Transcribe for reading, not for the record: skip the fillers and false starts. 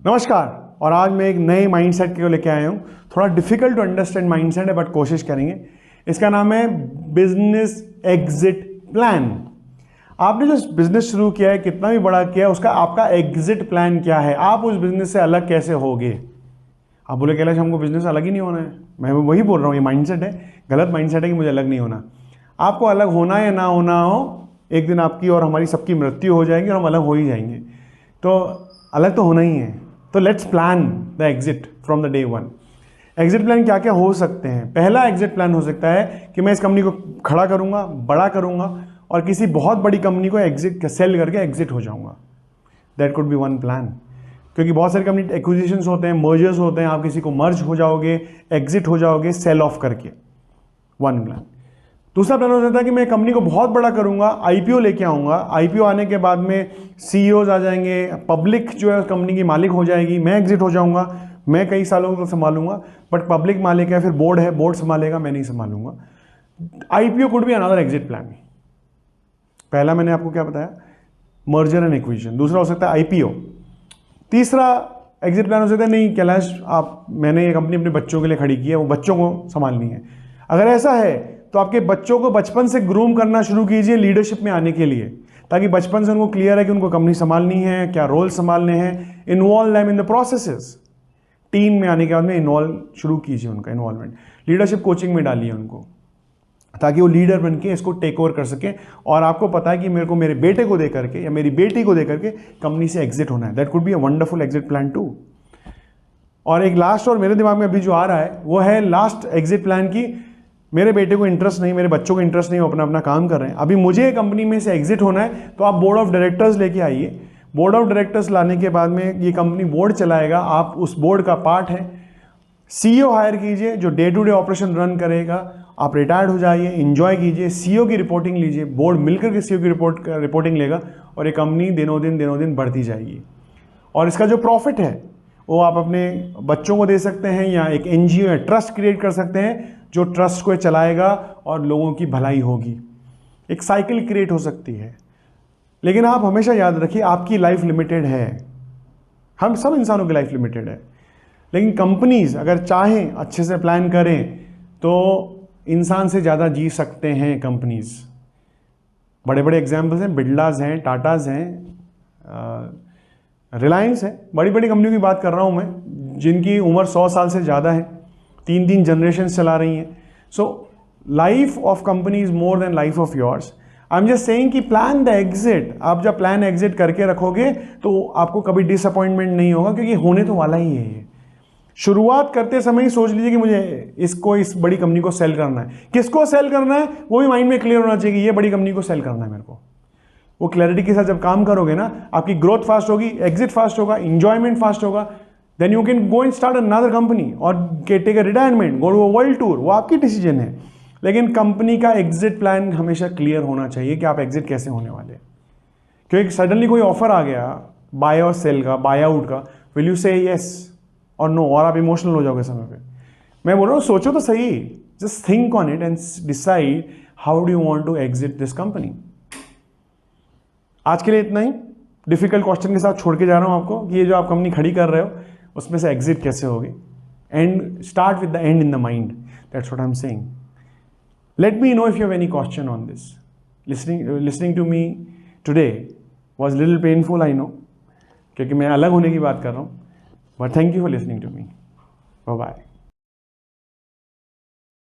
नमस्कार। और आज मैं एक नए माइंडसेट को लेके आया हूँ। थोड़ा डिफिकल्ट टू अंडरस्टैंड माइंडसेट है बट कोशिश करेंगे। इसका नाम है बिजनेस एग्जिट प्लान। आपने जो बिजनेस शुरू किया है, कितना भी बड़ा किया है, उसका आपका एग्जिट प्लान क्या है? आप उस बिजनेस से अलग कैसे होगे? आप बोले कैलाश हमको बिजनेस अलग ही नहीं होना है। मैं वही बोल रहा हूँ, ये माइंडसेट है, गलत माइंडसेट है कि मुझे अलग नहीं होना। आपको अलग होना या ना होना हो, एक दिन आपकी और हमारी सबकी मृत्यु हो जाएगी और हम अलग हो ही जाएंगे। तो अलग तो होना ही है। तो let's plan the exit from the day one. Exit plan क्या क्या हो सकते हैं? पहला एग्जिट प्लान हो सकता है कि मैं इस कंपनी को खड़ा करूंगा, बड़ा करूंगा और किसी बहुत बड़ी कंपनी को एग्जिट सेल करके एग्जिट हो जाऊंगा। That could B one plan. क्योंकि बहुत सारी कंपनी एक्विजिशंस होते हैं, मर्जर्स होते हैं, आप किसी को मर्ज हो जाओगे, एग्जिट हो जाओगे सेल ऑफ करके। One plan. दूसरा प्लान हो सकता है कि मैं कंपनी को बहुत बड़ा करूंगा, आईपीओ लेके आऊंगा। आईपीओ आने के बाद में सीईओज आ जाएंगे, पब्लिक जो है कंपनी की मालिक हो जाएगी, मैं एग्जिट हो जाऊंगा, मैं कई सालों को संभालूंगा। बट पब्लिक मालिक है, फिर बोर्ड है, बोर्ड संभालेगा, मैं नहीं संभालूंगा। IPO could be another exit plan. पहला मैंने आपको क्या बताया, मर्जर एंड एक्विजिशन। दूसरा हो सकता है आईपीओ। तीसरा एग्जिट प्लान हो सकता है नहीं कैलाश मैंने ये कंपनी अपने बच्चों के लिए खड़ी की है, वो बच्चों को संभालनी है। अगर ऐसा है तो आपके बच्चों को बचपन से ग्रूम करना शुरू कीजिए लीडरशिप में आने के लिए, ताकि बचपन से उनको क्लियर है कि उनको कंपनी संभालनी है, क्या रोल संभालने हैं। Involve them in the processes. Team में आने के बाद में इन्वॉल्व शुरू कीजिए, उनका इन्वॉल्वमेंट। लीडरशिप कोचिंग में डालिए उनको, ताकि वो लीडर बन के इसको टेक ओवर कर सके। और आपको पता है कि मेरे को मेरे बेटे को दे करके या मेरी बेटी को दे करके कंपनी से एग्जिट होना है। That could be a wonderful exit plan too. और एक लास्ट और मेरे दिमाग में अभी जो आ रहा है वो है लास्ट एग्जिट प्लान की, मेरे बेटे को इंटरेस्ट नहीं, मेरे बच्चों को इंटरेस्ट नहीं, वो अपना अपना काम कर रहे हैं, अभी मुझे कंपनी में से एग्जिट होना है। तो आप बोर्ड ऑफ डायरेक्टर्स लेके आइए। बोर्ड ऑफ डायरेक्टर्स लाने के बाद में ये कंपनी बोर्ड चलाएगा, आप उस बोर्ड का पार्ट है। सीईओ हायर कीजिए जो day to day operation run करेगा। आप रिटायर्ड हो जाइए, एंजॉय कीजिए, सीईओ की रिपोर्टिंग लीजिए, बोर्ड मिलकर के सीईओ की रिपोर्टिंग लेगा और ये कंपनी दिनों दिन बढ़ती जाएगी। और इसका जो प्रॉफिट है वो आप अपने बच्चों को दे सकते हैं या एक एनजीओ या ट्रस्ट क्रिएट कर सकते हैं जो ट्रस्ट को चलाएगा और लोगों की भलाई होगी। एक साइकिल क्रिएट हो सकती है। लेकिन आप हमेशा याद रखिए, आपकी लाइफ लिमिटेड है। हम सब इंसानों की लाइफ लिमिटेड है। लेकिन कंपनीज अगर चाहें, अच्छे से प्लान करें, तो इंसान से ज़्यादा जी सकते हैं कंपनीज। बड़े बड़े एग्जाम्पल्स हैं, बिरलाज हैं, टाटाज हैं, रिलायंस है। बड़ी बड़ी कंपनियों की बात कर रहा हूँ मैं, जिनकी उम्र 100 साल से ज़्यादा है, 3 जनरेशन चला रही हैं। So life of company is more than life of yours. I am just saying कि प्लान द एग्जिट। आप जब प्लान एग्जिट करके रखोगे तो आपको कभी डिसअपॉइंटमेंट नहीं होगा, क्योंकि होने तो वाला ही है। शुरुआत करते समय ही सोच लीजिए कि मुझे इस बड़ी कंपनी को सेल करना है। किसको सेल करना है वो भी माइंड में क्लियर होना चाहिए कि ये बड़ी कंपनी को सेल करना है मेरे को। वो क्लैरिटी के साथ जब काम करोगे ना, आपकी ग्रोथ फास्ट होगी, एग्जिट फास्ट होगा, इंजॉयमेंट फास्ट होगा। Then you can go and start another company और take a retirement, go to a world tour. वो आपकी डिसीजन है। लेकिन कंपनी का एग्जिट प्लान हमेशा क्लियर होना चाहिए कि आप एग्जिट कैसे होने वाले। क्योंकि सडनली कोई ऑफर आ गया बाय और सेल का, बाय आउट का, विल यू से यस और नो, और आप इमोशनल हो जाओगे समय पे। मैं बोल रहा हूँ सोचो तो सही, just think on it and decide how do you want to exit this company. आज के लिए इतना ही। डिफिकल्ट क्वेश्चन के साथ छोड़ के जा रहा हूँ आपको कि ये जो आप कंपनी खड़ी कर रहे हो उसमें से एग्जिट कैसे होगी। And start with the end in the mind. That's what I am saying. Let me know if you have any question on this. Listening to me today was little painful, I know, क्योंकि मैं अलग होने की बात कर रहा हूँ। But thank you for listening to me. Bye bye.